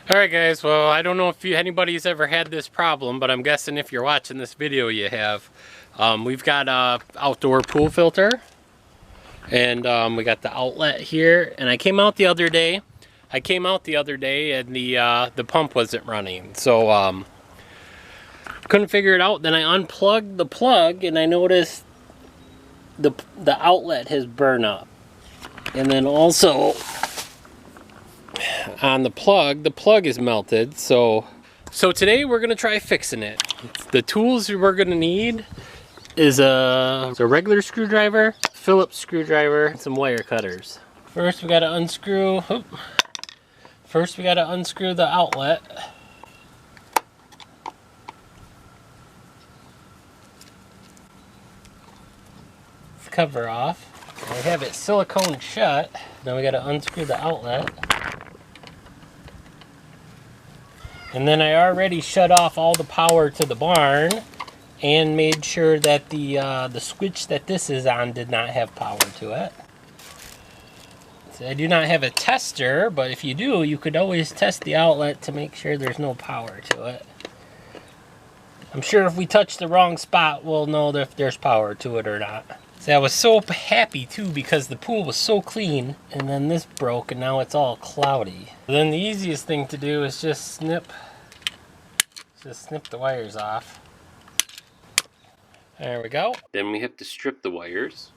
Alright guys, well I don't know if anybody's ever had this problem, but I'm guessing if you're watching this video you have. We've got a outdoor pool filter, and we got the outlet here, and I came out the other day and the pump wasn't running, so couldn't figure it out. Then I unplugged the plug and I noticed the outlet has burned up, and then also on the plug is melted. So today we're gonna try fixing it. The tools we're gonna need is a regular screwdriver, Phillips screwdriver, and some wire cutters. First we gotta unscrew the outlet. Let's cover off. I have it silicone shut. Now we gotta unscrew the outlet. And then I already shut off all the power to the barn and made sure that the switch that this is on did not have power to it. So I do not have a tester, but if you do, you could always test the outlet to make sure there's no power to it. I'm sure if we touch the wrong spot, we'll know if there's power to it or not. See, I was so happy too because the pool was so clean, and then this broke and now it's all cloudy. Then the easiest thing to do is just snip the wires off. There we go. Then we have to strip the wires.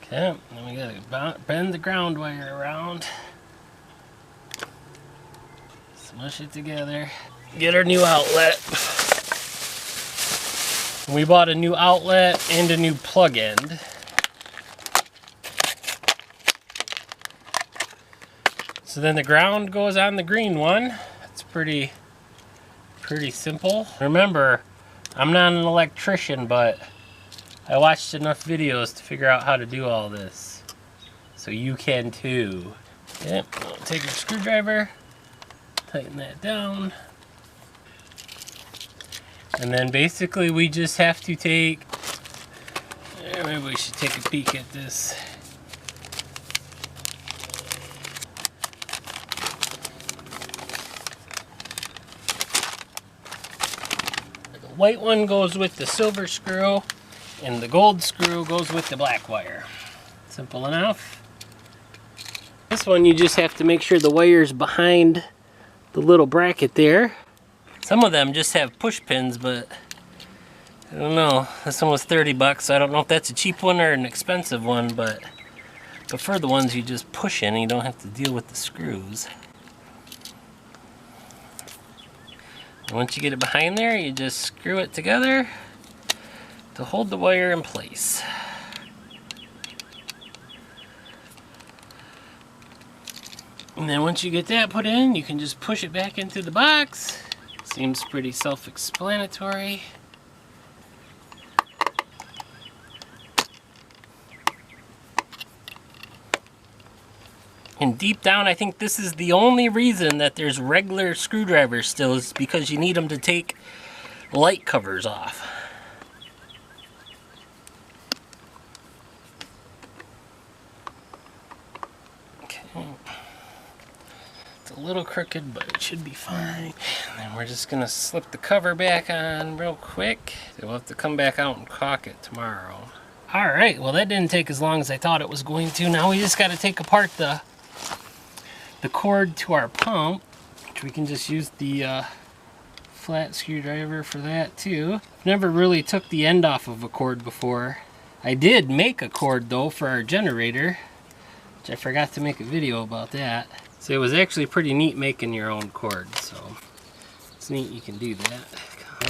Okay, then we gotta bend the ground wire around. Smush it together. Get our new outlet. We bought a new outlet and a new plug end. So then the ground goes on the green one. It's pretty simple. Remember, I'm not an electrician, but I watched enough videos to figure out how to do all this. So you can too. Okay, take your screwdriver, tighten that down. And then basically we just have to take, maybe we should take a peek at this. The white one goes with the silver screw, and the gold screw goes with the black wire. Simple enough. This one you just have to make sure the wire's behind the little bracket there. Some of them just have push pins, but I don't know. This one was 30 bucks. So I don't know if that's a cheap one or an expensive one, but I prefer the ones you just push in and you don't have to deal with the screws. And once you get it behind there, you just screw it together to hold the wire in place. And then once you get that put in, you can just push it back into the box. Seems pretty self-explanatory. And deep down, I think this is the only reason that there's regular screwdrivers still, is because you need them to take light covers off. Okay. It's a little crooked, but it should be fine. And then we're just gonna slip the cover back on real quick. We'll have to come back out and caulk it tomorrow. All right, well that didn't take as long as I thought it was going to. Now we just gotta take apart the cord to our pump, which we can just use the flat screwdriver for that too. I've never really took the end off of a cord before. I did make a cord though for our generator, which I forgot to make a video about that. So it was actually pretty neat making your own cord, so it's neat you can do that.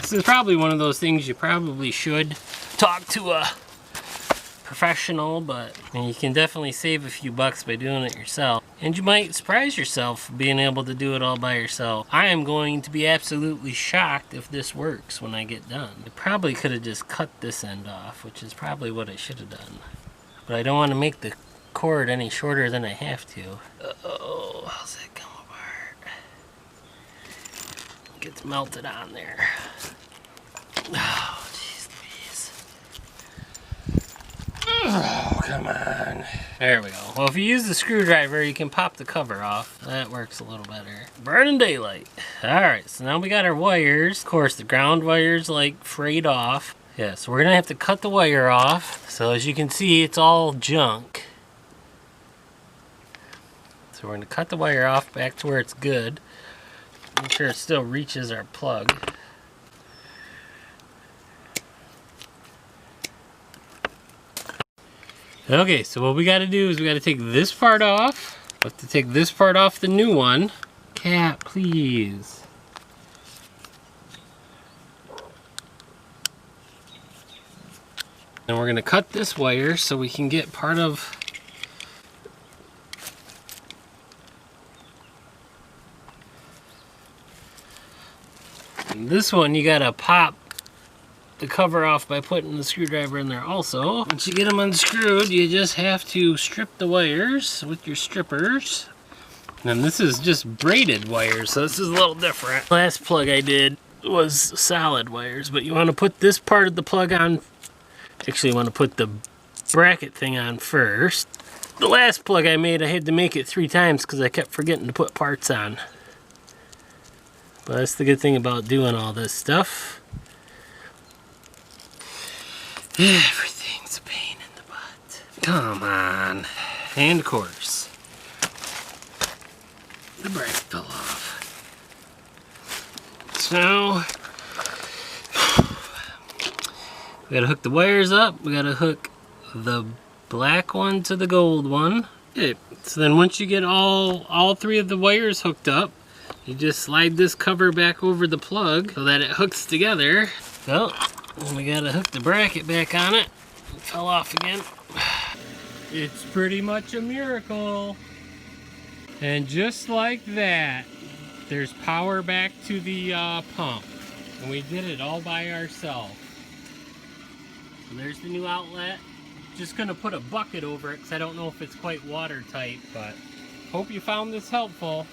This is probably one of those things you probably should talk to a professional, but you can definitely save a few bucks by doing it yourself. And you might surprise yourself being able to do it all by yourself. I am going to be absolutely shocked if this works when I get done. I probably could have just cut this end off, which is probably what I should have done. But I don't want to make the cord any shorter than I have to. Uh-oh, how's that come apart? It gets melted on there. Oh, jeez Louise. Oh, come on. There we go. Well, if you use the screwdriver, you can pop the cover off. That works a little better. Burning daylight. Alright, so now we got our wires. Of course, the ground wire's like frayed off. Yeah, so we're gonna have to cut the wire off. So as you can see, it's all junk. So we're gonna cut the wire off back to where it's good. Make sure it still reaches our plug. Okay, so what we got to do is we got to take this part off. We have to take this part off the new one. Cat, please. And we're going to cut this wire so we can get part of this one. You got to pop the cover off by putting the screwdriver in there also. Once you get them unscrewed, you just have to strip the wires with your strippers. And this is just braided wires, so this is a little different. Last plug I did was solid wires, but you want to put this part of the plug on. Actually, you want to put the bracket thing on first. The last plug I made, I had to make it 3 times because I kept forgetting to put parts on. But that's the good thing about doing all this stuff. Everything's a pain in the butt. Come on. And of course, the bracket fell off. So, we gotta hook the wires up. We gotta hook the black one to the gold one. Okay. So then once you get all 3 of the wires hooked up, you just slide this cover back over the plug so that it hooks together. So, and we gotta hook the bracket back on it. It fell off again. It's pretty much a miracle. And just like that, there's power back to the pump. And we did it all by ourselves. So there's the new outlet. Just gonna put a bucket over it because I don't know if it's quite watertight, but hope you found this helpful.